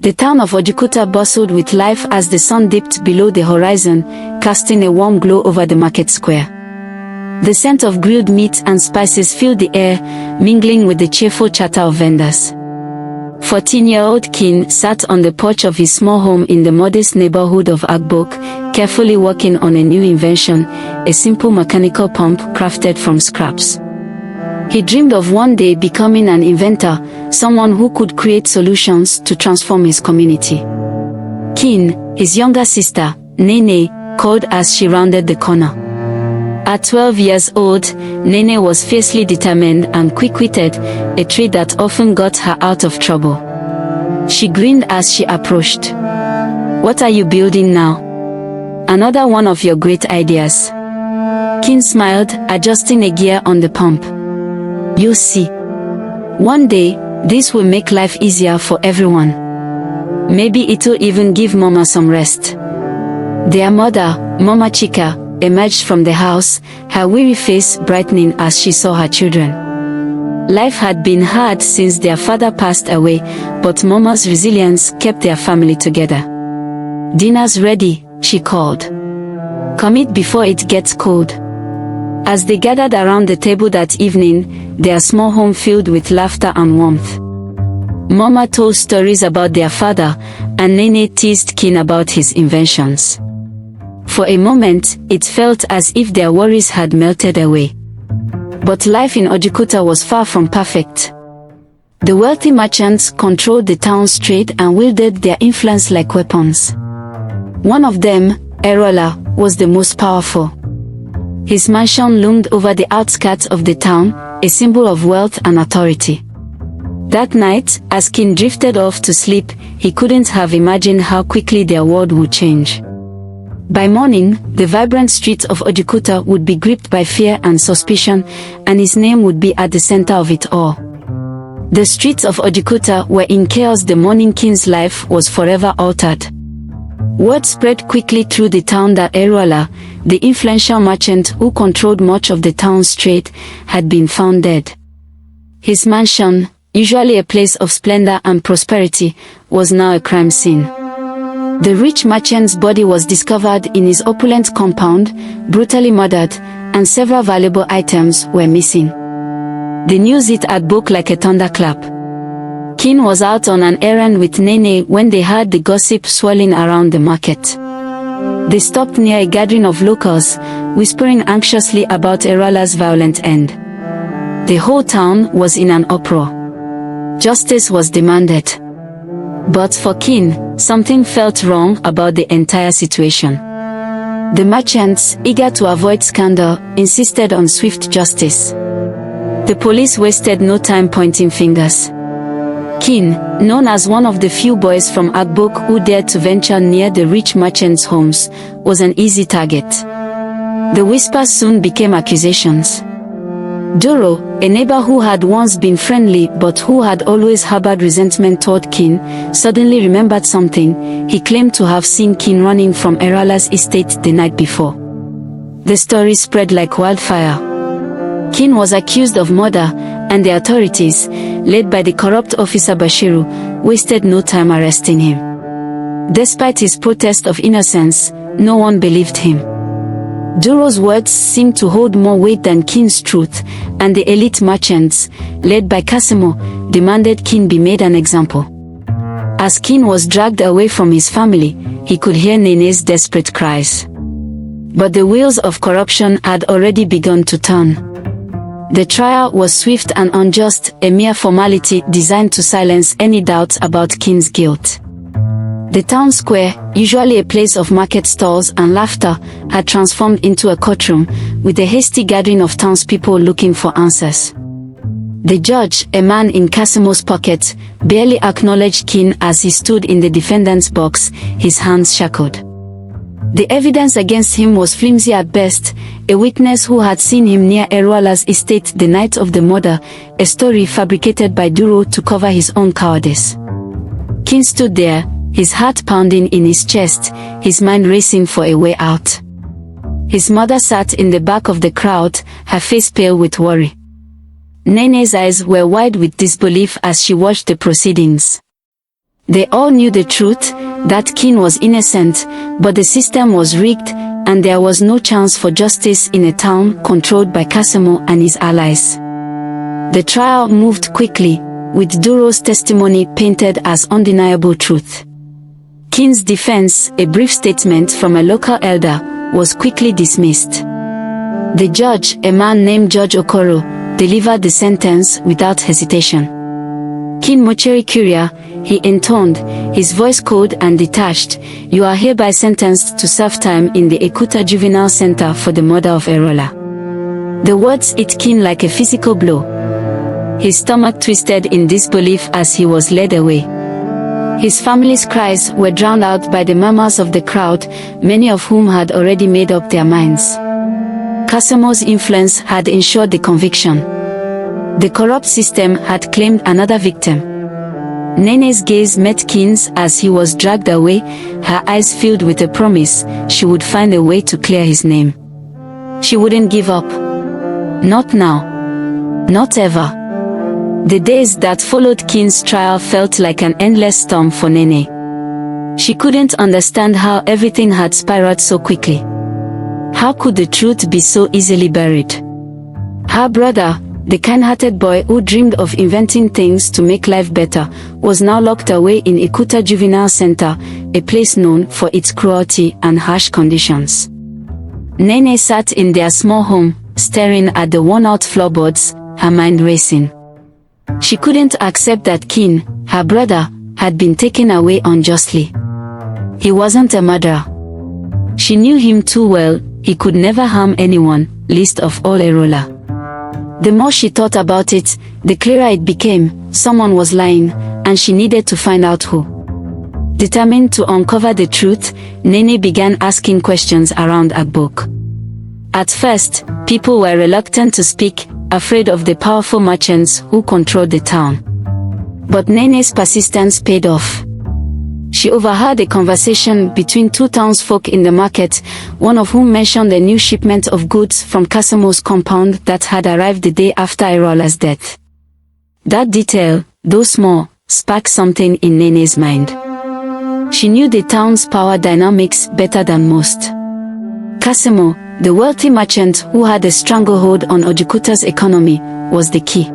The town of Ojikuta bustled with life as the sun dipped below the horizon, casting a warm glow over the market square. The scent of grilled meat and spices filled the air, mingling with the cheerful chatter of vendors. 14-year-old Kin sat on the porch of his small home in the modest neighborhood of Agbok, carefully working on a new invention, a simple mechanical pump crafted from scraps. He dreamed of one day becoming an inventor, someone who could create solutions to transform his community. Kin, his younger sister, Nene, called as she rounded the corner. At 12 years old, Nene was fiercely determined and quick-witted, a trait that often got her out of trouble. She grinned as she approached. "What are you building now?" "Another one of your great ideas." Kin smiled, adjusting a gear on the pump. "You'll see. One day, this will make life easier for everyone. Maybe it'll even give Mama some rest." Their mother, Mama Chika, emerged from the house, her weary face brightening as she saw her children. Life had been hard since their father passed away, but Mama's resilience kept their family together. "Dinner's ready," she called. "Come eat before it gets cold." As they gathered around the table that evening, their small home filled with laughter and warmth. Mama told stories about their father, and Nene teased Kin about his inventions. For a moment, it felt as if their worries had melted away. But life in Ojikuta was far from perfect. The wealthy merchants controlled the town's trade and wielded their influence like weapons. One of them, Erola, was the most powerful. His mansion loomed over the outskirts of the town, a symbol of wealth and authority. That night, as Kin drifted off to sleep, he couldn't have imagined how quickly their world would change. By morning, the vibrant streets of Ojikuta would be gripped by fear and suspicion, and his name would be at the center of it all. The streets of Ojikuta were in chaos the morning Kin's life was forever altered. Word spread quickly through the town that Erola, the influential merchant who controlled much of the town's trade, had been found dead. His mansion, usually a place of splendor and prosperity, was now a crime scene. The rich merchant's body was discovered in his opulent compound, brutally murdered, and several valuable items were missing. The news hit Agbok like a thunderclap. Kin was out on an errand with Nene when they heard the gossip swirling around the market. They stopped near a gathering of locals, whispering anxiously about Erola's violent end. The whole town was in an uproar. Justice was demanded. But for Kin, something felt wrong about the entire situation. The merchants, eager to avoid scandal, insisted on swift justice. The police wasted no time pointing fingers. Kin, known as one of the few boys from Agbok who dared to venture near the rich merchants' homes, was an easy target. The whispers soon became accusations. Doro, a neighbor who had once been friendly but who had always harbored resentment toward Kin, suddenly remembered something. He claimed to have seen Kin running from Erola's estate the night before. The story spread like wildfire. Kin was accused of murder, and the authorities, led by the corrupt officer Bashiru, wasted no time arresting him. Despite his protest of innocence, no one believed him. Doro's words seemed to hold more weight than Kin's truth, and the elite merchants, led by Kasimo, demanded Kin be made an example. As Kin was dragged away from his family, he could hear Nene's desperate cries. But the wheels of corruption had already begun to turn. The trial was swift and unjust, a mere formality designed to silence any doubts about Kin's guilt. The town square, usually a place of market stalls and laughter, had transformed into a courtroom, with a hasty gathering of townspeople looking for answers. The judge, a man in Kasimo's pocket, barely acknowledged Kin as he stood in the defendant's box, his hands shackled. The evidence against him was flimsy at best, a witness who had seen him near Erola's estate the night of the murder, a story fabricated by Duro to cover his own cowardice. Kin stood there, his heart pounding in his chest, his mind racing for a way out. His mother sat in the back of the crowd, her face pale with worry. Nene's eyes were wide with disbelief as she watched the proceedings. They all knew the truth, that Kin was innocent, but the system was rigged, and there was no chance for justice in a town controlled by Kasemo and his allies. The trial moved quickly, with Duro's testimony painted as undeniable truth. Kin's defense, a brief statement from a local elder, was quickly dismissed. The judge, a man named Judge Okoro, delivered the sentence without hesitation. Kin Mocheri Kuria, he intoned, his voice cold and detached, "You are hereby sentenced to serve time in the Ekuta Juvenile Center for the murder of Erola." The words hit Kin like a physical blow. His stomach twisted in disbelief as he was led away. His family's cries were drowned out by the murmurs of the crowd, many of whom had already made up their minds. Kasemo's influence had ensured the conviction. The corrupt system had claimed another victim. Nene's gaze met Kin's as he was dragged away, her eyes filled with a promise she would find a way to clear his name. She wouldn't give up. Not now. Not ever. The days that followed Kin's trial felt like an endless storm for Nene. She couldn't understand how everything had spiraled so quickly. How could the truth be so easily buried? Her brother, the kind-hearted boy who dreamed of inventing things to make life better, was now locked away in Ekuta Juvenile Center, a place known for its cruelty and harsh conditions. Nene sat in their small home, staring at the worn-out floorboards, her mind racing. She couldn't accept that Kin, her brother, had been taken away unjustly. He wasn't a murderer. She knew him too well, he could never harm anyone, least of all Erola. The more she thought about it, the clearer it became, someone was lying, and she needed to find out who. Determined to uncover the truth, Nene began asking questions around Agbok. At first, people were reluctant to speak, afraid of the powerful merchants who controlled the town. But Nene's persistence paid off. She overheard a conversation between two townsfolk in the market, one of whom mentioned a new shipment of goods from Kasemo's compound that had arrived the day after Erola's death. That detail, though small, sparked something in Nene's mind. She knew the town's power dynamics better than most. Kasemo, the wealthy merchant who had a stranglehold on Ojukuta's economy, was the key.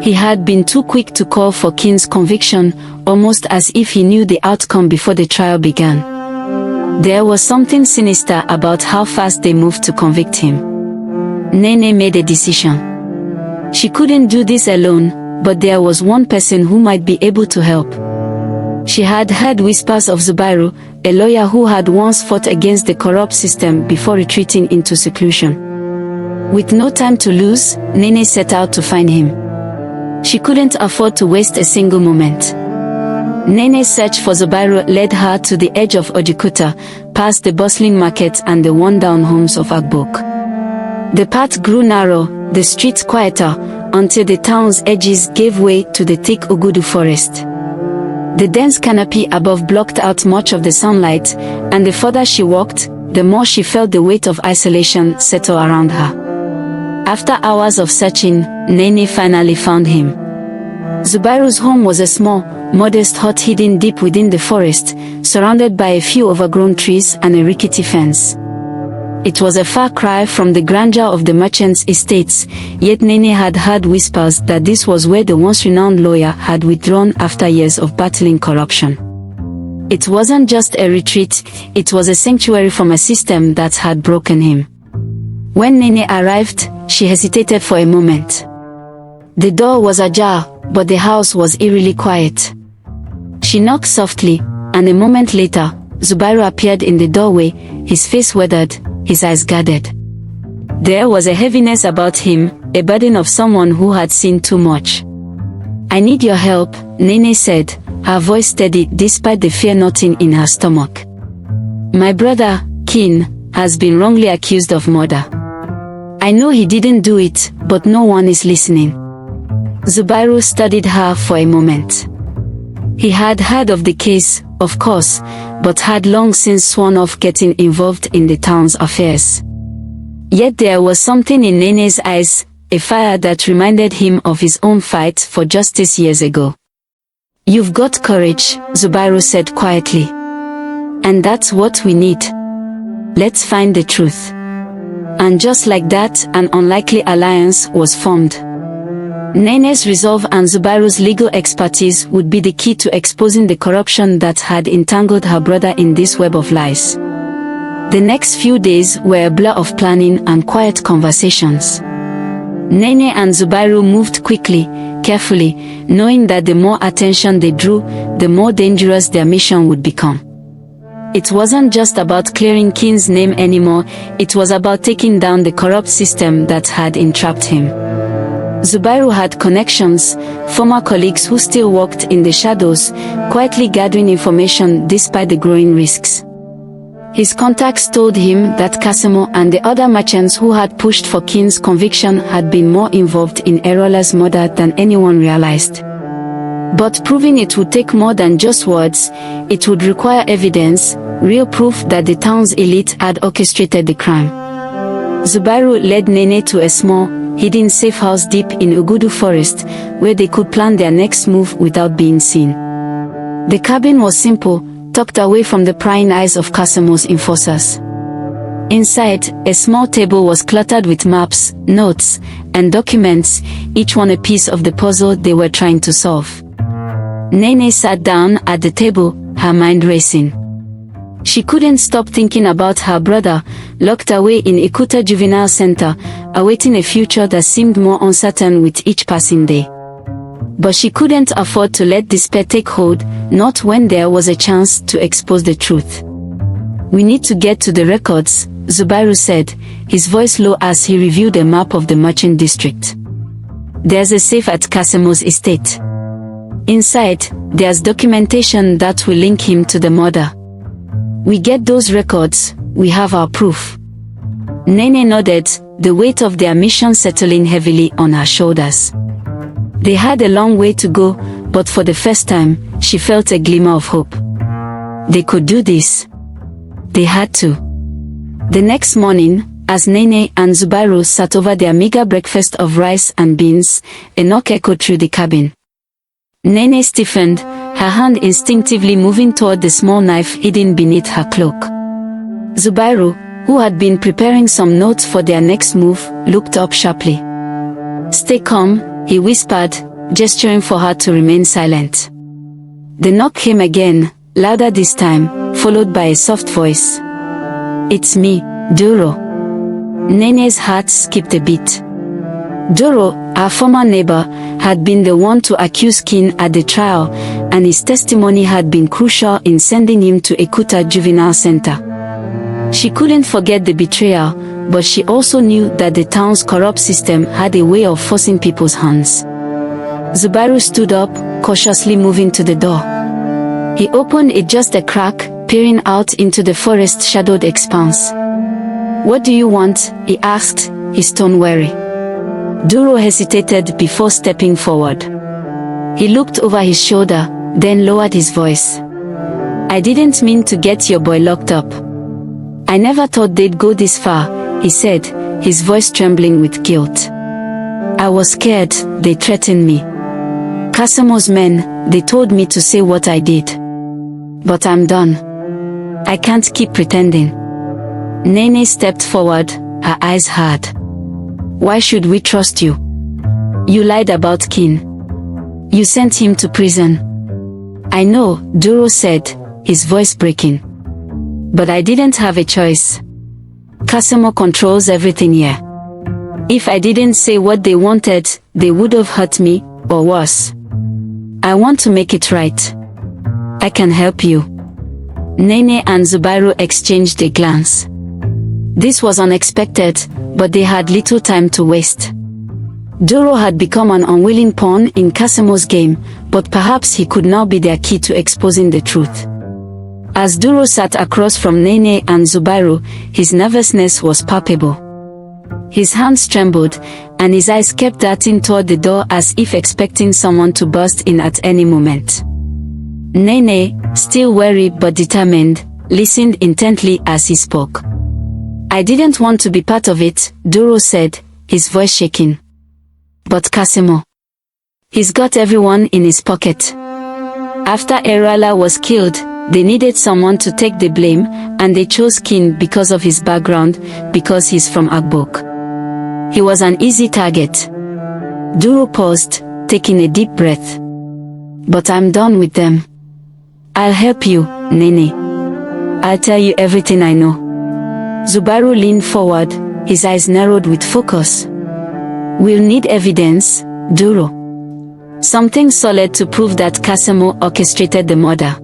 He had been too quick to call for Kin's conviction, almost as if he knew the outcome before the trial began. There was something sinister about how fast they moved to convict him. Nene made a decision. She couldn't do this alone, but there was one person who might be able to help. She had heard whispers of Zubairu, a lawyer who had once fought against the corrupt system before retreating into seclusion. With no time to lose, Nene set out to find him. She couldn't afford to waste a single moment. Nene's search for Zubairu led her to the edge of Ojukuta, past the bustling market and the worn-down homes of Agbok. The path grew narrow, the streets quieter, until the town's edges gave way to the thick Ugudu forest. The dense canopy above blocked out much of the sunlight, and the further she walked, the more she felt the weight of isolation settle around her. After hours of searching, Nene finally found him. Zubairu's home was a small, modest hut hidden deep within the forest, surrounded by a few overgrown trees and a rickety fence. It was a far cry from the grandeur of the merchant's estates, yet Nene had heard whispers that this was where the once renowned lawyer had withdrawn after years of battling corruption. It wasn't just a retreat, it was a sanctuary from a system that had broken him. When Nene arrived, she hesitated for a moment. The door was ajar, but the house was eerily quiet. She knocked softly, and a moment later, Zubairu appeared in the doorway, his face weathered, his eyes guarded. There was a heaviness about him, a burden of someone who had seen too much. "I need your help," Nene said, her voice steady despite the fear knotting in her stomach. "My brother, Kin, has been wrongly accused of murder. I know he didn't do it, but no one is listening." Zubairu studied her for a moment. He had heard of the case, of course, but had long since sworn off getting involved in the town's affairs. Yet there was something in Nene's eyes, a fire that reminded him of his own fight for justice years ago. "You've got courage," Zubairu said quietly. "And that's what we need. Let's find the truth." And just like that, an unlikely alliance was formed. Nene's resolve and Zubairu's legal expertise would be the key to exposing the corruption that had entangled her brother in this web of lies. The next few days were a blur of planning and quiet conversations. Nene and Zubairu moved quickly, carefully, knowing that the more attention they drew, the more dangerous their mission would become. It wasn't just about clearing Kin's name anymore, it was about taking down the corrupt system that had entrapped him. Zubairu had connections, former colleagues who still worked in the shadows, quietly gathering information despite the growing risks. His contacts told him that Kasemo and the other merchants who had pushed for Kin's conviction had been more involved in Erola's murder than anyone realized. But proving it would take more than just words, it would require evidence, real proof that the town's elite had orchestrated the crime. Zubairu led Nene to a small, hidden safe house deep in Ugudu forest, where they could plan their next move without being seen. The cabin was simple, tucked away from the prying eyes of Kasemo's enforcers. Inside, a small table was cluttered with maps, notes, and documents, each one a piece of the puzzle they were trying to solve. Nene sat down at the table, her mind racing. She couldn't stop thinking about her brother, locked away in Ikuta Juvenile Center, awaiting a future that seemed more uncertain with each passing day. But she couldn't afford to let despair take hold, not when there was a chance to expose the truth. "We need to get to the records," Zubairu said, his voice low as he reviewed a map of the merchant district. "There's a safe at Kasemo's estate. Inside, there's documentation that will link him to the murder. We get those records, we have our proof." Nene nodded, the weight of their mission settling heavily on her shoulders. They had a long way to go, but for the first time, she felt a glimmer of hope. They could do this. They had to. The next morning, as Nene and Zubairu sat over their meager breakfast of rice and beans, a knock echoed through the cabin. Nene stiffened, her hand instinctively moving toward the small knife hidden beneath her cloak. Zubairu, who had been preparing some notes for their next move, looked up sharply. "Stay calm," he whispered, gesturing for her to remain silent. The knock came again, louder this time, followed by a soft voice. "It's me, Duro." Nene's heart skipped a beat. Duro, our former neighbor, had been the one to accuse Kin at the trial, and his testimony had been crucial in sending him to Ikuta Juvenile Center. She couldn't forget the betrayal, but she also knew that the town's corrupt system had a way of forcing people's hands. Zubairu stood up, cautiously moving to the door. He opened it just a crack, peering out into the forest-shadowed expanse. "What do you want?" he asked, his tone wary. Duro hesitated before stepping forward. He looked over his shoulder, then lowered his voice. "I didn't mean to get your boy locked up. I never thought they'd go this far," he said, his voice trembling with guilt. "I was scared, they threatened me. Kasemo's men, they told me to say what I did. But I'm done. I can't keep pretending." Nene stepped forward, her eyes hard. "Why should we trust you? You lied about Kin. You sent him to prison." "I know," Duro said, his voice breaking. "But I didn't have a choice. Kasemo controls everything here. If I didn't say what they wanted, they would have hurt me, or worse. I want to make it right. I can help you." Nene and Zubairu exchanged a glance. This was unexpected, but they had little time to waste. Duro had become an unwilling pawn in Kasemo's game, but perhaps he could now be their key to exposing the truth. As Duro sat across from Nene and Zubairu, his nervousness was palpable. His hands trembled, and his eyes kept darting toward the door as if expecting someone to burst in at any moment. Nene, still wary but determined, listened intently as he spoke. "I didn't want to be part of it," Duro said, his voice shaking. "But Kasemo. He's got everyone in his pocket. After Erala was killed, they needed someone to take the blame, and they chose Kin because of his background, because he's from Agbok. He was an easy target. Duro paused, taking a deep breath. But I'm done with them. I'll help you, Nene. I'll tell you everything I know. Zubairu leaned forward, his eyes narrowed with focus. We'll need evidence, Duro. Something solid to prove that Kasemo orchestrated the murder.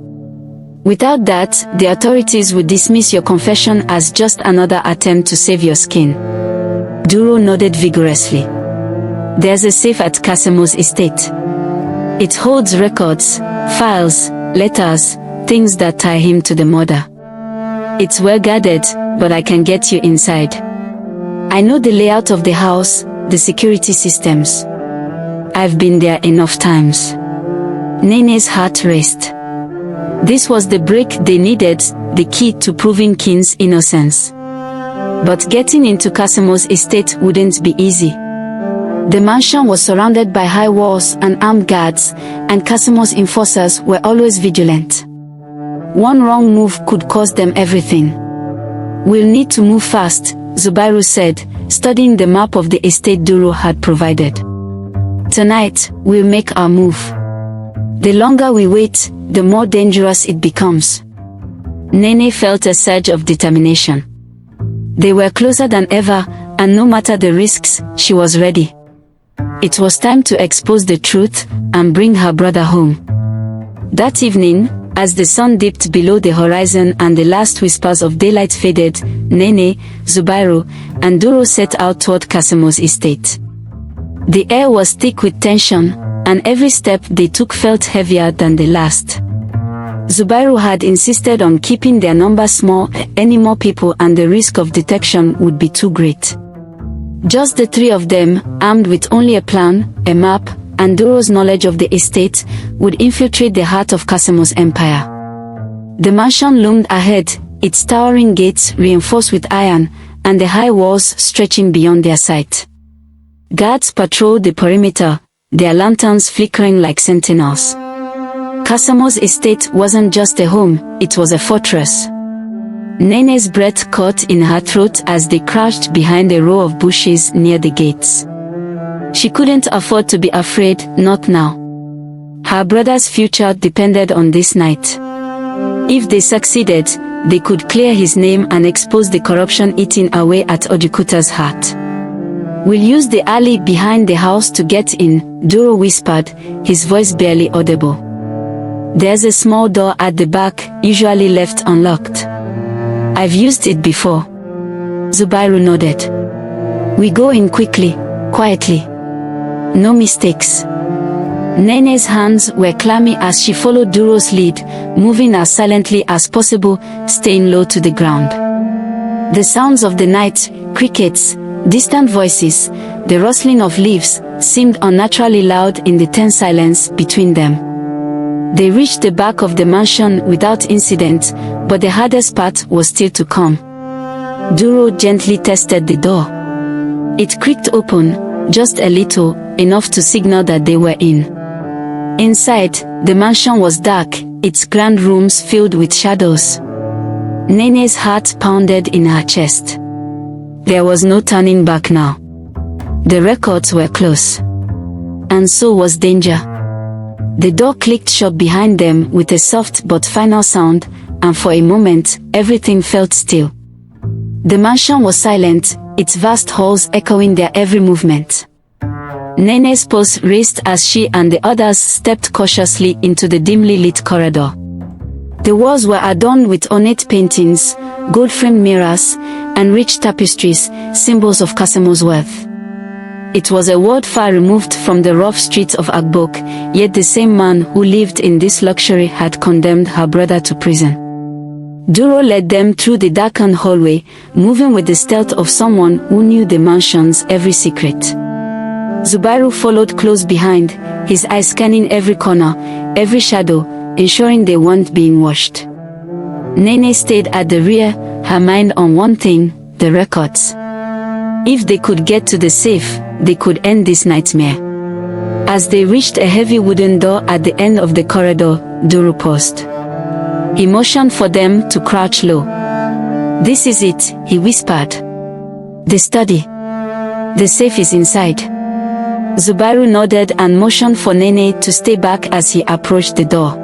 Without that, the authorities would dismiss your confession as just another attempt to save your skin. Duro nodded vigorously. There's a safe at Kasemo's estate. It holds records, files, letters, things that tie him to the murder. It's well guarded, but I can get you inside. I know the layout of the house, the security systems. I've been there enough times. Nene's heart raced. This was the break they needed, the key to proving Kin's innocence. But getting into Kasemo's estate wouldn't be easy. The mansion was surrounded by high walls and armed guards, and Kasemo's enforcers were always vigilant. One wrong move could cost them everything. We'll need to move fast, Zubairu said, studying the map of the estate Duro had provided. Tonight, we'll make our move. The longer we wait, the more dangerous it becomes. Nene felt a surge of determination. They were closer than ever, and no matter the risks, she was ready. It was time to expose the truth and bring her brother home. That evening, as the sun dipped below the horizon and the last whispers of daylight faded, Nene, Zubairu, and Duro set out toward Kasemo's estate. The air was thick with tension, and every step they took felt heavier than the last. Zubairu had insisted on keeping their number small. Any more people and the risk of detection would be too great. Just the three of them, armed with only a plan, a map, and Duro's knowledge of the estate, would infiltrate the heart of Kasemo's empire. The mansion loomed ahead, its towering gates reinforced with iron, and the high walls stretching beyond their sight. Guards patrolled the perimeter, their lanterns flickering like sentinels. Kasemo's estate wasn't just a home, it was a fortress. Nene's breath caught in her throat as they crouched behind a row of bushes near the gates. She couldn't afford to be afraid, not now. Her brother's future depended on this night. If they succeeded, they could clear his name and expose the corruption eating away at Ojukuta's heart. We'll use the alley behind the house to get in, Duro whispered, his voice barely audible. There's a small door at the back, usually left unlocked. I've used it before. Zubairu nodded. We go in quickly, quietly. No mistakes. Nene's hands were clammy as she followed Duro's lead, moving as silently as possible, staying low to the ground. The sounds of the night, crickets, distant voices, the rustling of leaves, seemed unnaturally loud in the tense silence between them. They reached the back of the mansion without incident, but the hardest part was still to come. Duro gently tested the door. It creaked open, just a little, enough to signal that they were in. Inside, the mansion was dark, its grand rooms filled with shadows. Nene's heart pounded in her chest. There was no turning back now. The records were close. And so was danger. The door clicked shut behind them with a soft but final sound, and for a moment, everything felt still. The mansion was silent, its vast halls echoing their every movement. Nene's pulse raced as she and the others stepped cautiously into the dimly lit corridor. The walls were adorned with ornate paintings, gold-framed mirrors, and rich tapestries, symbols of Kasemo's wealth. It was a world far removed from the rough streets of Agbok, yet the same man who lived in this luxury had condemned her brother to prison. Duro led them through the darkened hallway, moving with the stealth of someone who knew the mansion's every secret. Zubairu followed close behind, his eyes scanning every corner, every shadow, ensuring they weren't being watched. Nene stayed at the rear, her mind on one thing, the records. If they could get to the safe, they could end this nightmare. As they reached a heavy wooden door at the end of the corridor, Duro paused. He motioned for them to crouch low. "This is it," he whispered. "The study. The safe is inside." Zubairu nodded and motioned for Nene to stay back as he approached the door.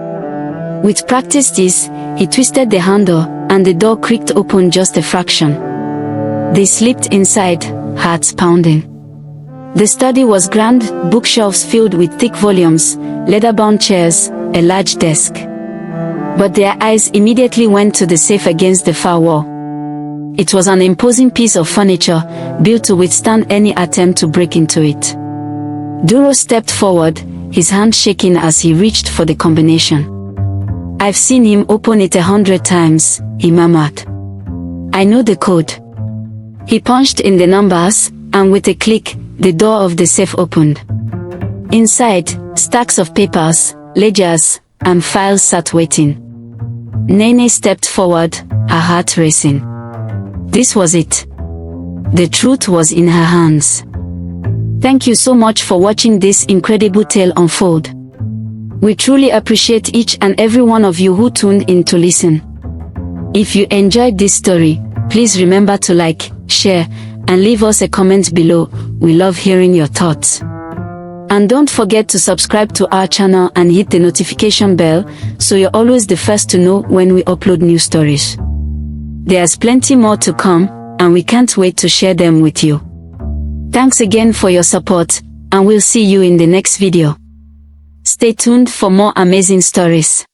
With practiced ease, he twisted the handle, and the door creaked open just a fraction. They slipped inside, hearts pounding. The study was grand, bookshelves filled with thick volumes, leather-bound chairs, a large desk. But their eyes immediately went to the safe against the far wall. It was an imposing piece of furniture, built to withstand any attempt to break into it. Duro stepped forward, his hand shaking as he reached for the combination. "I've seen him open it 100 times, he murmured. "I know the code." He punched in the numbers, and with a click, the door of the safe opened. Inside, stacks of papers, ledgers, and files sat waiting. Nene stepped forward, her heart racing. This was it. The truth was in her hands. Thank you so much for watching this incredible tale unfold. We truly appreciate each and every one of you who tuned in to listen. If you enjoyed this story, please remember to like, share, and leave us a comment below. We love hearing your thoughts. And don't forget to subscribe to our channel and hit the notification bell so you're always the first to know when we upload new stories. There's plenty more to come, and we can't wait to share them with you. Thanks again for your support, and we'll see you in the next video. Stay tuned for more amazing stories.